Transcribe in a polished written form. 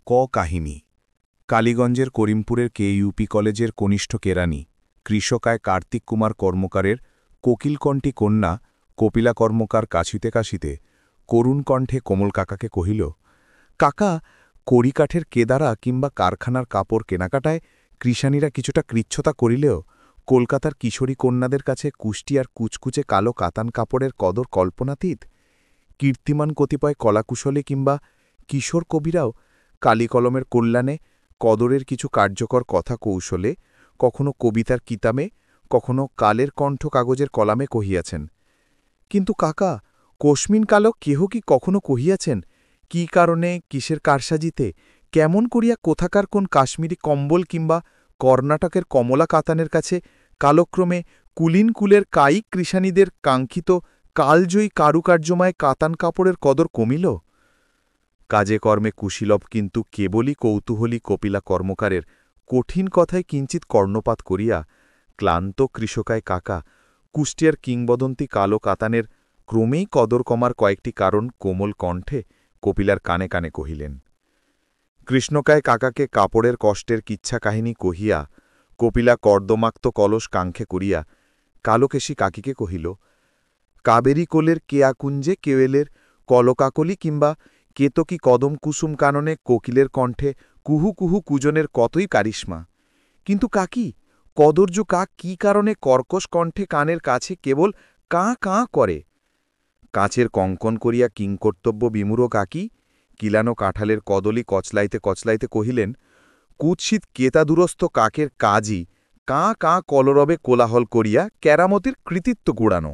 কাহিনী কালীগঞ্জের করিমপুরের ইউপি কলেজের কনিষ্ঠ কেরানি কৃষকায় কার্তিক কুমার কর্মকারের কোকিলকণ্ঠী কন্যা কপিলা কর্মকার কাশিতে কাশিতে করুণ কণ্ঠে কোমল কাকাকে কহিল, কাকা, কড়িকাঠের কেদারা কিংবা কারখানার কাপড় কেনাকাটায় কৃষাণীরা কিছুটা কৃচ্ছতা করিলেও কলকাতার কিশোরী কন্যাদের কাছে কুষ্টিয়ার কুচকুচে কালো কাতান কাপড়ের কদর কল্পনাতীত। কীর্তিমান কতিপয় কলাকুশলে কিংবা কিশোর কবিরাও কালিকলমের কল্যাণে কদরের কিছু কার্যকর কথা কৌশলে কখনো কবিতার কিতামে, কখনো কালের কণ্ঠ কাগজের কলামে কহিয়াছেন। কিন্তু কাকা, কস্মিন কালও কেহ কি কখনো কহিয়াছেন কি কারণে, কিসের কারসাজিতে, কেমন করিয়া কোথাকার কোন কাশ্মীরি কম্বল কিংবা কর্ণাটকের কমলা কাতানের কাছে কালক্রমে কুলীন কুলের কায়িক কৃষাণীদের কাঙ্ক্ষিত কালজয়ী কারুকার্যময় কাতান কাপড়ের কদর কমিল? কাজে কর্মে কুশীলভ কিন্তু কেবলই কৌতূহলী কপিলা কর্মকারের কঠিন কথায় কিঞ্চিত কর্ণপাত করিয়া ক্লান্ত কৃষকায় কাকা কুষ্টিয়ার কিংবদন্তি কালো কাতানের ক্রমেই কদর কমার কয়েকটি কারণ কোমল কণ্ঠে কপিলার কানে কানে কহিলেন। কৃষ্ণকায় কাকাকে কাপড়ের কষ্টের কিচ্ছা কাহিনী কহিয়া কপিলা কর্দমাক্ত কলস কাঙ্ক্ষে করিয়া কালোকেশী কাকিকে কহিল, কাবেরী কোলের কেয়াকুঞ্জে কেওয়েলের কলকাকলি কিংবা কেতকী কদম কুসুম কাননে কোকিলের কণ্ঠে কুহু কুহু কুজনের কতই কারিশ্মা, কিন্তু কাকি, কদর্য কাক কি কারণে কর্কশ কণ্ঠে কানের কাছে কেবল কাঁ কাঁ করে? কাঁচের কঙ্কন করিয়া কিংকর্তব্য বিমূঢ় কাকি কিলানো কাঁঠালের কদলি কচলাইতে কচলাইতে কহিলেন, কুৎসিত কেতাদুরস্থ কাকের কাজই কাঁ কাঁ কলরবে কোলাহল করিয়া কেরামতির কৃতিত্ব গুড়ানো।